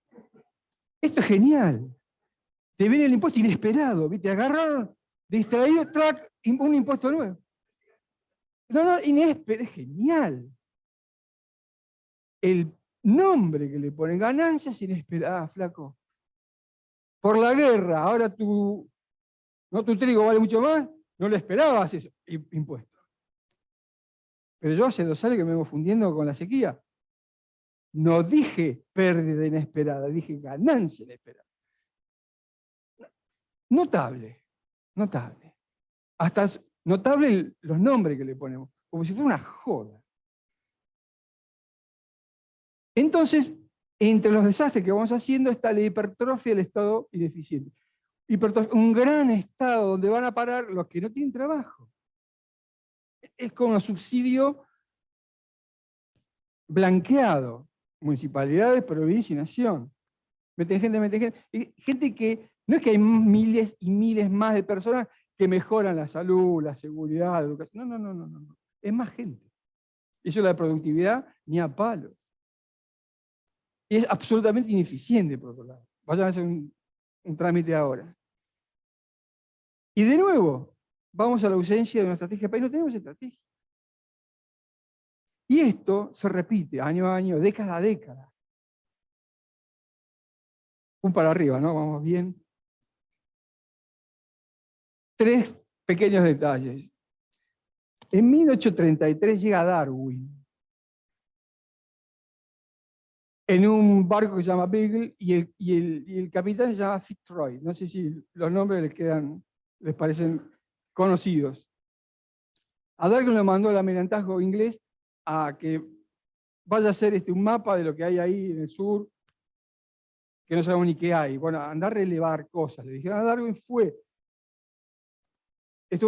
Esto es genial. Te viene el impuesto inesperado, ¿viste? Agarraron, distraído, un impuesto nuevo. No, inesperado, es genial. El nombre que le ponen, ganancias inesperadas, flaco. Por la guerra, ahora tu trigo vale mucho más, no le esperabas eso, impuesto. Pero yo hace 2 años que me vengo fundiendo con la sequía. No dije pérdida inesperada, dije ganancia inesperada. Notable, notable. Hasta notable los nombres que le ponemos, como si fuera una joda. Entonces, entre los desastres que vamos haciendo está la hipertrofia del Estado ineficiente. Un gran Estado donde van a parar los que no tienen trabajo. Es como un subsidio blanqueado. Municipalidades, provincia y nación. Meten gente. Gente que no es que hay miles y miles más de personas que mejoran la salud, la seguridad, la educación. No. Es más gente. Eso la productividad ni a palo. Y es absolutamente ineficiente, por otro lado. Vayan a hacer un trámite ahora. Y de nuevo, vamos a la ausencia de una estrategia de país. No tenemos estrategia. Y esto se repite año a año, década a década. Un para arriba, ¿no? Vamos bien. 3 pequeños detalles. En 1833 llega Darwin en un barco que se llama Beagle y el capitán se llama Fitzroy. No sé si los nombres les parecen conocidos. A Darwin le mandó el almirantazgo inglés a que vaya a hacer un mapa de lo que hay ahí en el sur, que no sabemos ni qué hay. Bueno, andar a relevar cosas. Le dijeron a Darwin, estuvo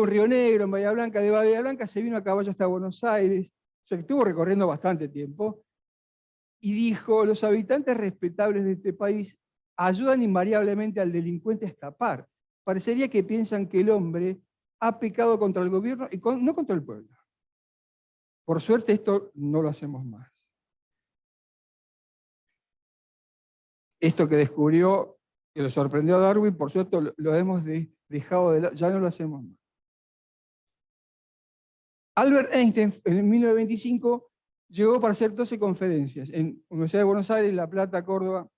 en Río Negro, en Bahía Blanca, de Bahía Blanca se vino a caballo hasta Buenos Aires, o sea que estuvo recorriendo bastante tiempo, y dijo, los habitantes respetables de este país ayudan invariablemente al delincuente a escapar. Parecería que piensan que el hombre ha pecado contra el gobierno y no contra el pueblo. Por suerte esto no lo hacemos más. Esto que descubrió, que lo sorprendió a Darwin, por suerte lo hemos dejado de lado, ya no lo hacemos más. Albert Einstein, en 1925, llegó para hacer 12 conferencias en Universidad de Buenos Aires, La Plata, Córdoba.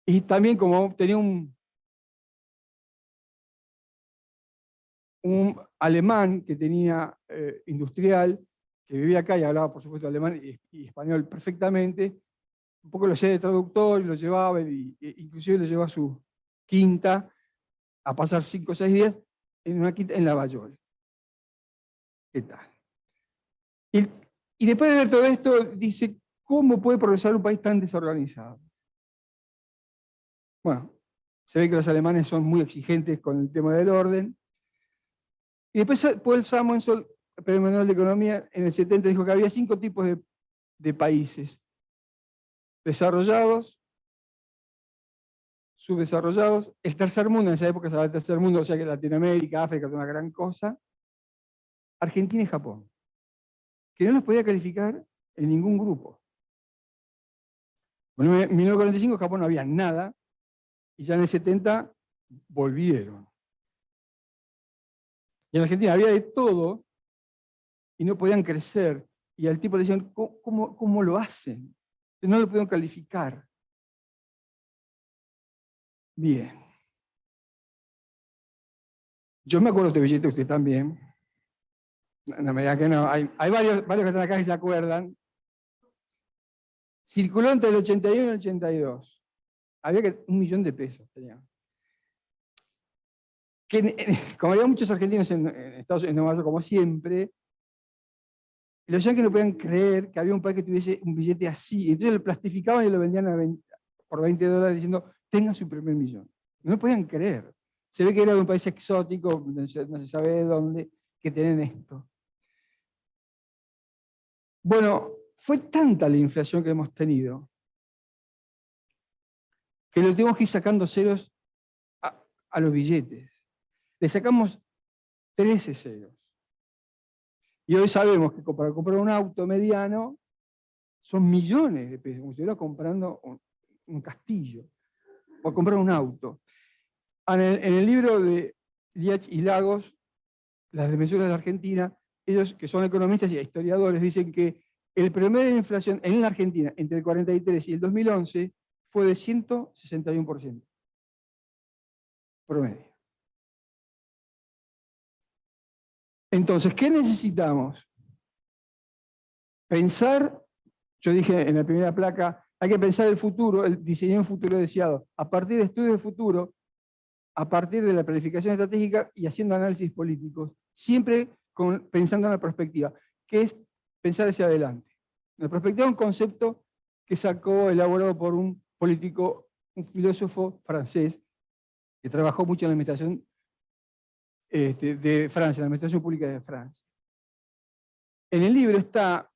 Y también como tenía un alemán que tenía industrial, que vivía acá y hablaba, por supuesto, alemán y español perfectamente, un poco lo hacía de traductor y lo llevaba, inclusive lo llevó a su quinta a pasar 5 o 6 días en una quinta en Lavallol. ¿Qué tal? Y después de ver todo esto, dice, ¿cómo puede progresar un país tan desorganizado? Bueno, se ve que los alemanes son muy exigentes con el tema del orden. Y después Paul Samuelson, Premio Nobel de Economía, en el 70 dijo que había 5 tipos de países. Desarrollados, subdesarrollados, el tercer mundo, en esa época se hablaba del tercer mundo, o sea que Latinoamérica, África, es una gran cosa, Argentina y Japón, que no los podía calificar en ningún grupo. Bueno, en 1945 en Japón no había nada, y ya en el 70 volvieron. Y en Argentina había de todo, y no podían crecer. Y al tipo le decían, ¿cómo lo hacen? No lo pudieron calificar. Bien. Yo me acuerdo de este billete, usted también. No me digan que no. Hay varios que están acá y se acuerdan. Circuló entre el 81 y el 82. Había que 1 millón de pesos tenía. Como había muchos argentinos en Estados Unidos, en Nueva York, como siempre, los yanquis no podían creer que había un país que tuviese un billete así. Entonces lo plastificaban y lo vendían por $20 diciendo, tengan su primer millón. No lo podían creer. Se ve que era de un país exótico, no se sabe de dónde, que tienen esto. Bueno, fue tanta la inflación que hemos tenido que lo tuvimos que ir sacando ceros a los billetes. Le sacamos 13 ceros. Y hoy sabemos que para comprar un auto mediano son millones de pesos, como si estuviera comprando un castillo, o comprar un auto. En el libro de Liach y Lagos, Las desmesuras de la Argentina, ellos que son economistas y historiadores dicen que el promedio de inflación en la Argentina entre el 43 y el 2011 fue de 161%. Promedio. Entonces, ¿qué necesitamos? Pensar, yo dije en la primera placa, hay que pensar el futuro, el diseño de un futuro deseado, a partir de estudios de futuro, a partir de la planificación estratégica y haciendo análisis políticos, siempre pensando en la perspectiva, que es pensar hacia adelante. La perspectiva es un concepto que elaborado por un político, un filósofo francés, que trabajó mucho en la administración de Francia, en la administración pública de Francia. En el libro está,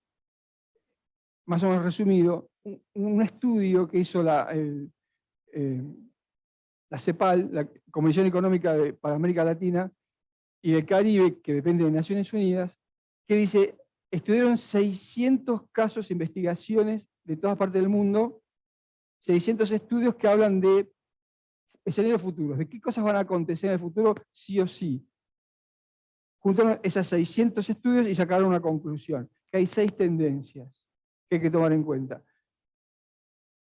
más o menos resumido, un estudio que hizo la CEPAL, la Comisión Económica para América Latina y el Caribe, que depende de Naciones Unidas, que dice, estudiaron 600 casos, investigaciones de todas partes del mundo, 600 estudios que hablan de escenarios futuros, de qué cosas van a acontecer en el futuro sí o sí. Juntaron esas 600 estudios y sacaron una conclusión, que hay 6 tendencias que hay que tomar en cuenta.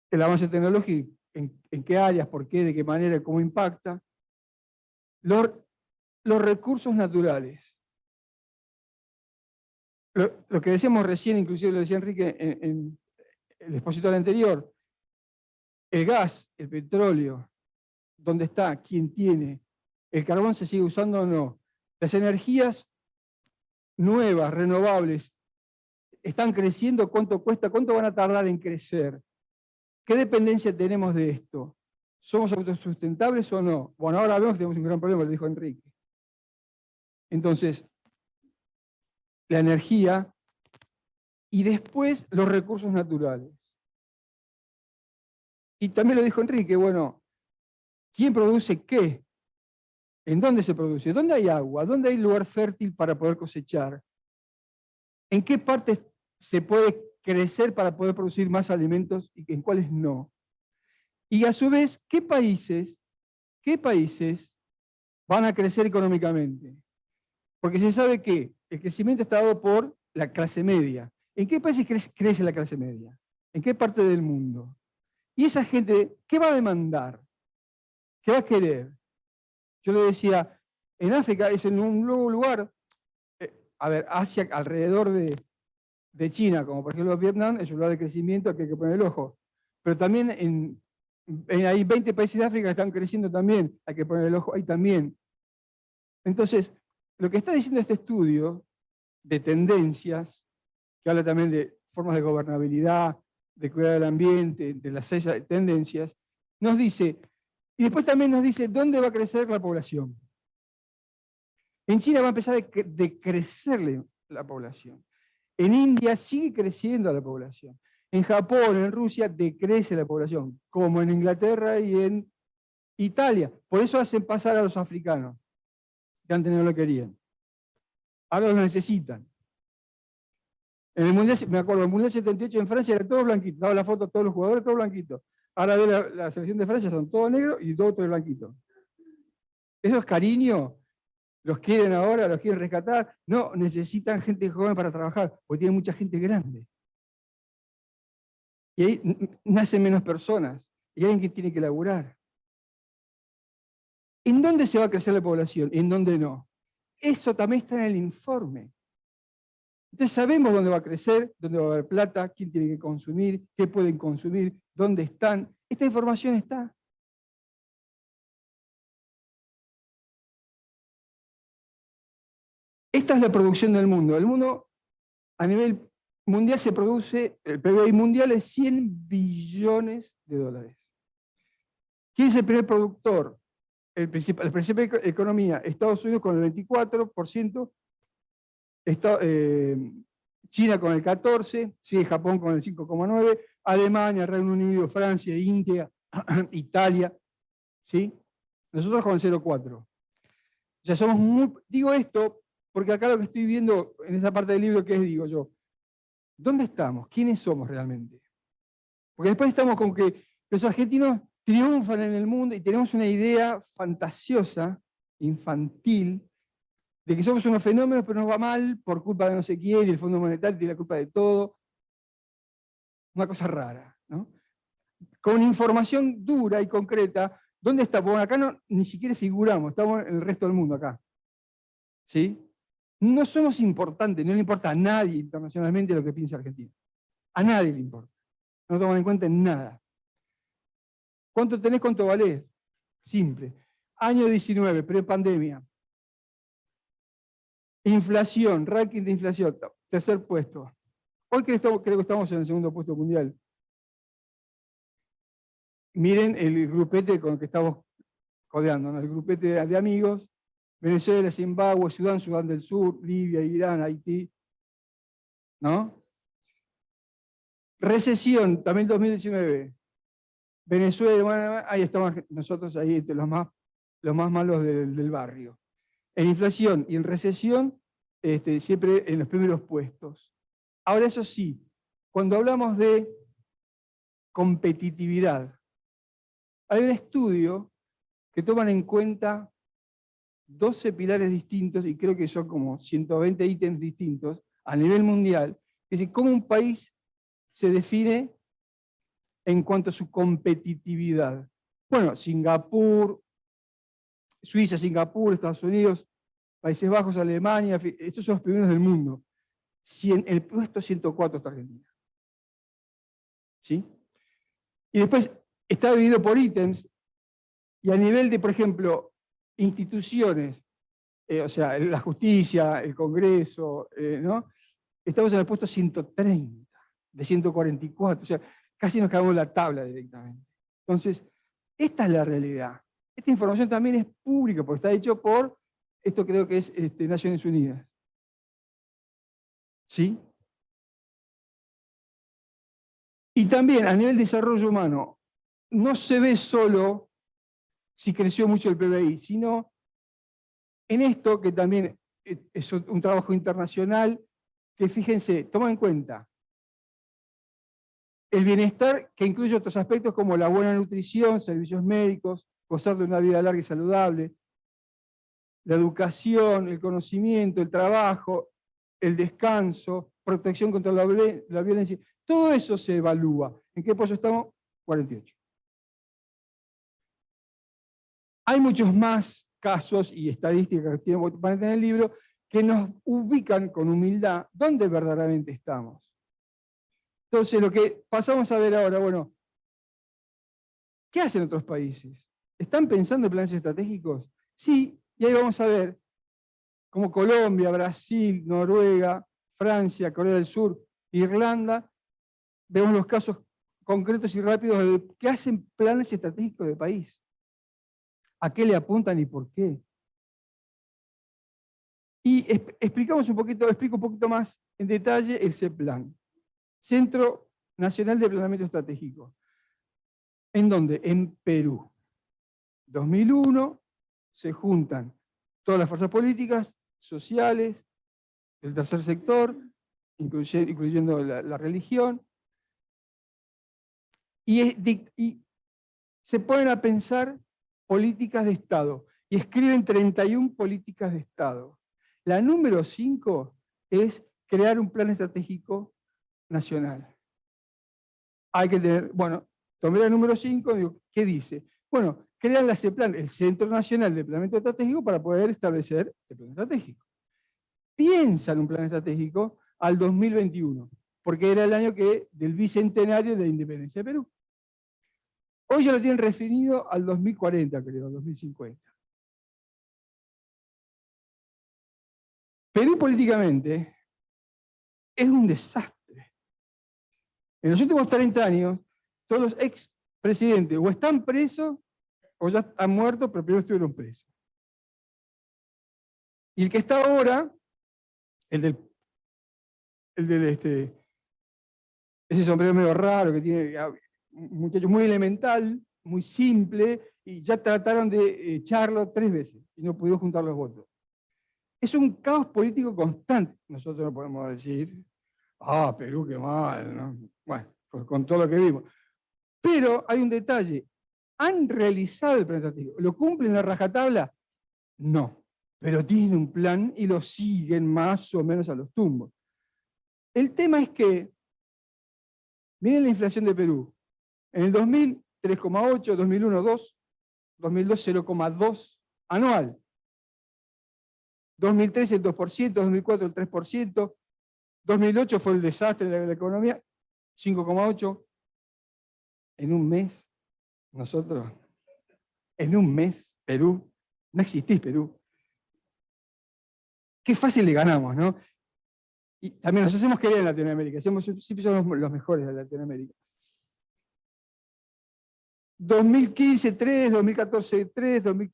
El avance tecnológico, en qué áreas, por qué, de qué manera, cómo impacta. Los recursos naturales. Lo que decíamos recién, inclusive lo decía Enrique en el expositor anterior, el gas, el petróleo, ¿dónde está? ¿Quién tiene? ¿El carbón se sigue usando o no? Las energías nuevas, renovables, ¿están creciendo? ¿Cuánto cuesta? ¿Cuánto van a tardar en crecer? ¿Qué dependencia tenemos de esto? ¿Somos autosustentables o no? Bueno, ahora vemos que tenemos un gran problema, lo dijo Enrique. Entonces, la energía y después los recursos naturales. Y también lo dijo Enrique, bueno, ¿quién produce qué? ¿En dónde se produce? ¿Dónde hay agua? ¿Dónde hay lugar fértil para poder cosechar? ¿En qué partes se puede crecer para poder producir más alimentos y en cuáles no? Y a su vez, ¿qué países van a crecer económicamente? Porque se sabe que el crecimiento está dado por la clase media. ¿En qué países crece la clase media? ¿En qué parte del mundo? Y esa gente, ¿qué va a demandar? ¿Qué va a querer? Yo le decía, en África es en un nuevo lugar, Asia alrededor de China, como por ejemplo Vietnam, es un lugar de crecimiento al que hay que poner el ojo. Pero también hay 20 países de África que están creciendo también, hay que poner el ojo ahí también. Entonces, lo que está diciendo este estudio de tendencias, que habla también de formas de gobernabilidad, de cuidar del ambiente, de las 6 tendencias, nos dice, y después también nos dice dónde va a crecer la población. En China va a empezar a decrecerle la población. En India sigue creciendo la población. En Japón, en Rusia, decrece la población, como en Inglaterra y en Italia. Por eso hacen pasar a los africanos, que antes no lo querían. Ahora lo necesitan. En el Mundial, me acuerdo, el Mundial 78 en Francia era todo blanquito. Daba la foto a todos los jugadores, todo blanquito. Ahora ve la selección de Francia, son todos negros y todo blanquito. Eso es cariño. Los quieren ahora, los quieren rescatar. No, necesitan gente joven para trabajar, porque tienen mucha gente grande. Y ahí nacen menos personas. Y hay alguien que tiene que laburar. ¿En dónde se va a crecer la población? ¿En dónde no? Eso también está en el informe. Entonces sabemos dónde va a crecer, dónde va a haber plata, quién tiene que consumir, qué pueden consumir, dónde están. Esta información está. Esta es la producción del mundo. El mundo, a nivel mundial, se produce, el PBI mundial es 100 billones de dólares. ¿Quién es el primer productor? La principal economía, Estados Unidos con el 24%, China con el 14%, sigue Japón con el 5,9%, Alemania, Reino Unido, Francia, India, Italia, ¿sí? Nosotros con el 0,4%. O sea, somos muy... Digo esto porque acá lo que estoy viendo en esa parte del libro, que es, digo yo, ¿dónde estamos? ¿Quiénes somos realmente? Porque después estamos con que los argentinos triunfan en el mundo y tenemos una idea fantasiosa, infantil, de que somos unos fenómenos, pero nos va mal por culpa de no sé quién, y el Fondo Monetario tiene la culpa de todo. Una cosa rara, ¿no? Con información dura y concreta, ¿dónde está? Bueno, acá no, ni siquiera figuramos, estamos en el resto del mundo acá. ¿Sí? No somos importantes, no le importa a nadie internacionalmente lo que piensa Argentina. A nadie le importa. No toman en cuenta en nada. ¿Cuánto tenés, cuánto valés? Simple. Año 19, pre-pandemia. Inflación, ranking de inflación, tercer puesto. Hoy creo que estamos en el segundo puesto mundial. Miren el grupete con el que estamos codeando, ¿no? El grupete de amigos. Venezuela, Zimbabue, Sudán, Sudán del Sur, Libia, Irán, Haití. ¿No? Recesión, también 2019. Venezuela, bueno, ahí estamos nosotros, ahí entre los más malos del barrio. En inflación y en recesión, siempre en los primeros puestos. Ahora, eso sí, cuando hablamos de competitividad, hay un estudio que toman en cuenta 12 pilares distintos, y creo que son como 120 ítems distintos a nivel mundial, que es cómo un país se define en cuanto a su competitividad. Bueno, Singapur, Suiza, Singapur, Estados Unidos, Países Bajos, Alemania, estos son los primeros del mundo. El puesto 104 está Argentina. ¿Sí? Y después está dividido por ítems, y a nivel de, por ejemplo, instituciones, o sea, la justicia, el Congreso, ¿no? Estamos en el puesto 130, de 144, o sea, casi nos cagamos la tabla directamente. Entonces, esta es la realidad. Esta información también es pública, porque está hecho por, esto creo que es Naciones Unidas. ¿Sí? Y también a nivel de desarrollo humano, no se ve solo si creció mucho el PBI, sino en esto que también es un trabajo internacional, que fíjense, toma en cuenta el bienestar, que incluye otros aspectos como la buena nutrición, servicios médicos, gozar de una vida larga y saludable, la educación, el conocimiento, el trabajo, el descanso, protección contra la violencia. Todo eso se evalúa. ¿En qué puesto estamos? 48. Hay muchos más casos y estadísticas que van a tener el libro que nos ubican con humildad dónde verdaderamente estamos. Entonces, lo que pasamos a ver ahora, bueno, ¿qué hacen otros países? ¿Están pensando en planes estratégicos? Sí, y ahí vamos a ver cómo Colombia, Brasil, Noruega, Francia, Corea del Sur, Irlanda, vemos los casos concretos y rápidos de qué hacen planes estratégicos de país. ¿A qué le apuntan y por qué? Y explico un poquito más en detalle el CEPLAN, Centro Nacional de Planeamiento Estratégico. ¿En dónde? En Perú. 2001 se juntan todas las fuerzas políticas, sociales, el tercer sector, incluyendo la religión, y se ponen a pensar políticas de Estado, y escriben 31 políticas de Estado. La número 5 es crear un plan estratégico nacional. Hay que tener, bueno, tomé la número 5, digo, ¿qué dice? Bueno, crean la CEPLAN, el Centro Nacional de Planeamiento Estratégico, para poder establecer el plan estratégico. Piensan un plan estratégico al 2021, porque era el año del bicentenario de la independencia de Perú. Hoy ya lo tienen referido al 2040, creo, 2050. Perú políticamente es un desastre. En los últimos 30 años, todos los expresidentes o están presos o ya han muerto, pero primero estuvieron presos. Y el que está ahora, ese sombrero medio raro que tiene un muchacho muy elemental, muy simple, y ya trataron de echarlo 3 veces y no pudieron juntar los votos. Es un caos político constante. Nosotros no podemos decir, Perú, qué mal, ¿no? Bueno, pues con todo lo que vimos. Pero hay un detalle. ¿Han realizado el plan estratégico? ¿Lo cumplen a rajatabla? No. Pero tienen un plan y lo siguen más o menos a los tumbos. El tema es que, miren la inflación de Perú. En el 2000, 3,8, 2001, 2, 2002, 0,2 anual. 2003 el 2%, 2004 el 3%, 2008 fue el desastre de la economía, 5,8. En un mes, nosotros, en un mes, Perú, no existís Perú. Qué fácil le ganamos, ¿no? Y también nos hacemos querer en Latinoamérica, siempre somos los mejores de Latinoamérica. 2015, 3, 2014, 3, 2000.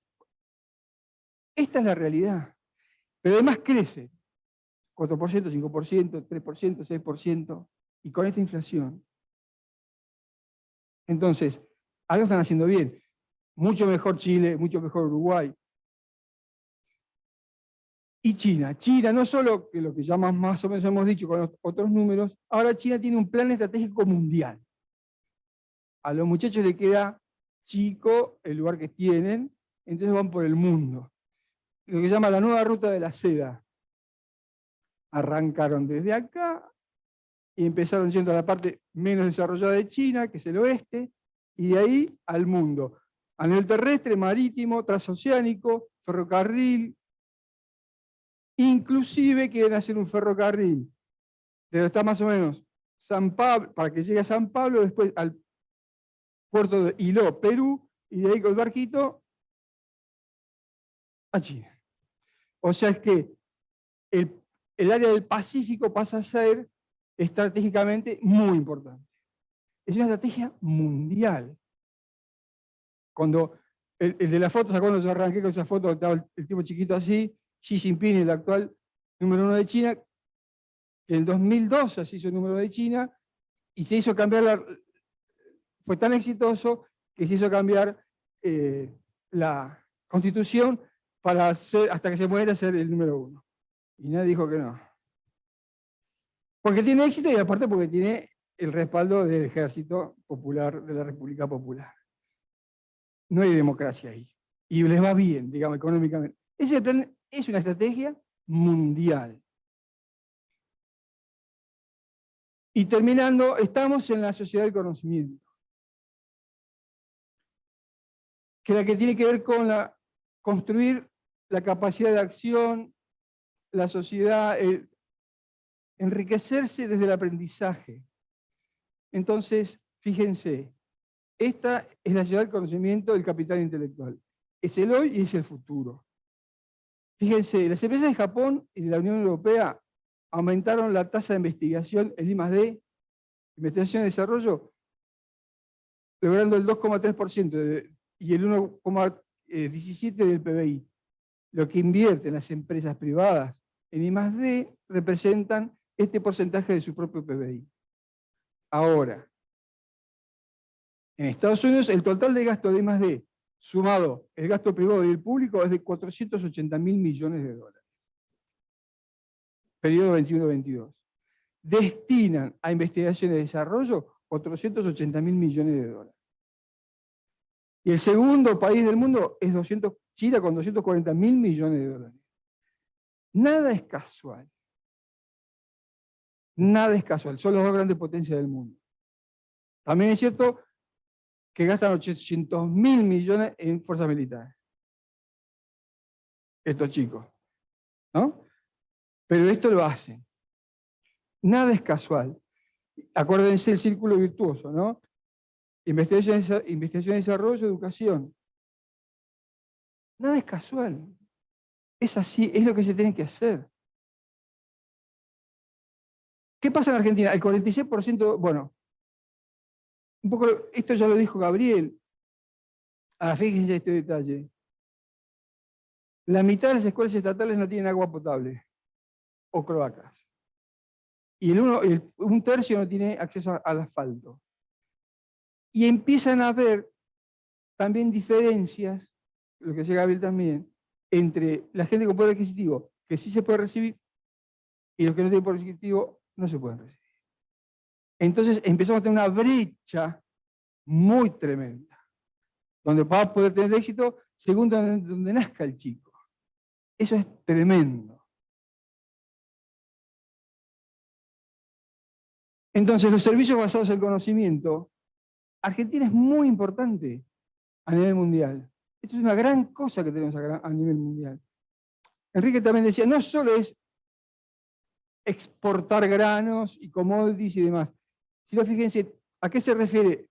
Esta es la realidad. Pero además crece. 4%, 5%, 3%, 6%, y con esta inflación. Entonces, algo están haciendo bien. Mucho mejor Chile, mucho mejor Uruguay. Y China. China, no solo que lo que ya más o menos hemos dicho con otros números, ahora China tiene un plan estratégico mundial. A los muchachos les queda chico el lugar que tienen, entonces van por el mundo. Lo que se llama la nueva ruta de la seda. Arrancaron desde acá y empezaron yendo a la parte menos desarrollada de China, que es el oeste, y de ahí al mundo. A nivel terrestre, marítimo, transoceánico, ferrocarril, inclusive quieren hacer un ferrocarril, pero está más o menos San Pablo, para que llegue a San Pablo, después al puerto de Hilo, Perú, y de ahí con el barquito a China. O sea, es que el área del Pacífico pasa a ser estratégicamente muy importante. Es una estrategia mundial. Cuando el de la foto, cuando yo arranqué con esa foto, estaba el tipo chiquito así, Xi Jinping, el actual número 1 de China, que en el 2002 se hizo el número de China, y se hizo cambiar fue tan exitoso que se hizo cambiar la constitución para hasta que se muera ser el número 1. Y nadie dijo que no. Porque tiene éxito y aparte porque tiene el respaldo del Ejército Popular de la República Popular. No hay democracia ahí. Y les va bien, digamos, económicamente. Ese plan es una estrategia mundial. Y terminando, estamos en la sociedad del conocimiento, que es la que tiene que ver con construir la capacidad de acción, la sociedad, enriquecerse desde el aprendizaje. Entonces, fíjense, esta es la sociedad del conocimiento del capital intelectual. Es el hoy y es el futuro. Fíjense, las empresas de Japón y de la Unión Europea aumentaron la tasa de investigación, el I+D, investigación y desarrollo, logrando el 2,3% y el 1,17% del PBI. Lo que invierten las empresas privadas en I+D representan este porcentaje de su propio PBI. Ahora, en Estados Unidos el total de gasto de I+D, sumado el gasto privado y el público, es de 480.000 millones de dólares. Periodo 21-22. Destinan a investigación y desarrollo 480.000 millones de dólares. Y el segundo país del mundo es China con 240.000 millones de dólares. Nada es casual. Nada es casual. Son las dos grandes potencias del mundo. También es cierto que gastan 800.000 millones en fuerzas militares. Estos chicos, ¿no? Pero esto lo hacen. Nada es casual. Acuérdense el círculo virtuoso, ¿no? Investigación y desarrollo, educación. Nada es casual. Es así, es lo que se tiene que hacer. ¿Qué pasa en Argentina? El 46%, bueno, un poco, esto ya lo dijo Gabriel. Ahora, fíjense este detalle. La mitad de las escuelas estatales no tienen agua potable o cloacas. Y un tercio no tiene acceso al asfalto. Y empiezan a haber también diferencias, lo que decía Gabriel también, entre la gente con poder adquisitivo, que sí se puede recibir, y los que no tienen poder adquisitivo no se pueden recibir. Entonces empezamos a tener una brecha muy tremenda, donde va a poder tener éxito según donde nazca el chico. Eso es tremendo. Entonces, los servicios basados en conocimiento, Argentina es muy importante a nivel mundial. Esto es una gran cosa que tenemos a nivel mundial. Enrique también decía, no solo es exportar granos y commodities y demás, sino fíjense, ¿a qué se refiere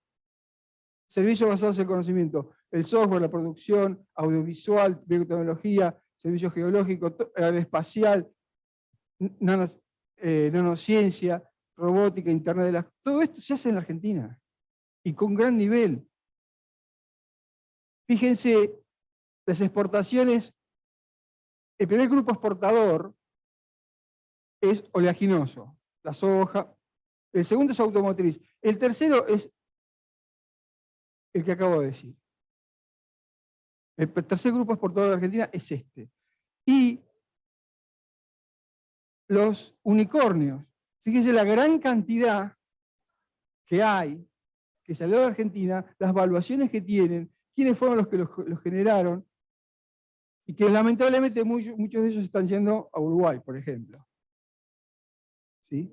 servicios basados en conocimiento? El software, la producción, audiovisual, biotecnología, servicios geológicos, aeroespacial, nanociencia, robótica, internet de las... Todo esto se hace en la Argentina y con gran nivel. Fíjense, las exportaciones, el primer grupo exportador es oleaginoso, la soja, el segundo es automotriz, el tercero es el que acabo de decir. El tercer grupo exportador de Argentina es este. Y los unicornios. Fíjense la gran cantidad que hay, que salió de Argentina, las valuaciones que tienen, quiénes fueron los que los generaron, y que lamentablemente muchos de ellos están yendo a Uruguay, por ejemplo. ¿Sí?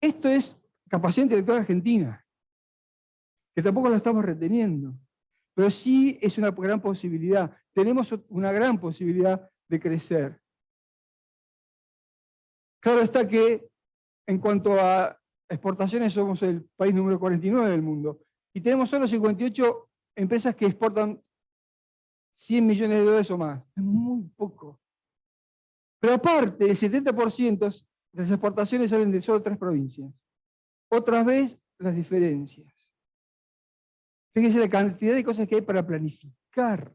Esto es capacidad intelectual argentina, que tampoco lo estamos reteniendo, pero sí es una gran posibilidad. Tenemos una gran posibilidad de crecer. Claro está que en cuanto a exportaciones somos el país número 49 del mundo y tenemos solo 58 empresas que exportan 100 millones de dólares o más. Es muy poco. Pero aparte, el 70% de las exportaciones salen de solo 3 provincias. Otra vez, las diferencias. Fíjense la cantidad de cosas que hay para planificar,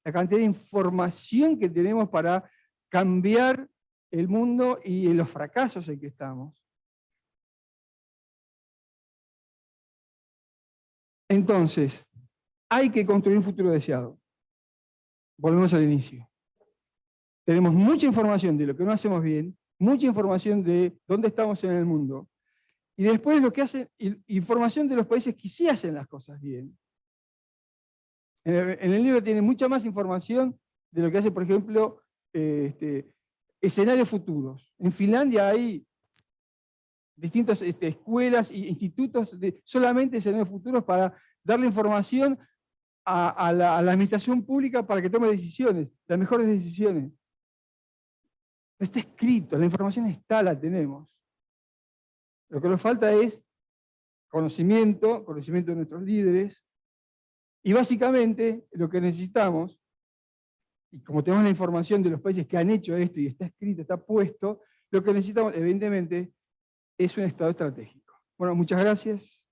la cantidad de información que tenemos para cambiar el mundo y los fracasos en que estamos. Entonces, hay que construir un futuro deseado. Volvemos al inicio. Tenemos mucha información de lo que no hacemos bien, mucha información de dónde estamos en el mundo, y después lo que hacen, información de los países que sí hacen las cosas bien. En el libro tiene mucha más información de lo que hace, por ejemplo, escenarios futuros. En Finlandia hay distintas escuelas e institutos de solamente escenarios futuros para darle información a la administración pública para que tome decisiones, las mejores decisiones. Está escrito, la información está, la tenemos. Lo que nos falta es conocimiento de nuestros líderes, y básicamente lo que necesitamos, y como tenemos la información de los países que han hecho esto y está escrito, está puesto, lo que necesitamos evidentemente es un Estado estratégico. Bueno, muchas gracias.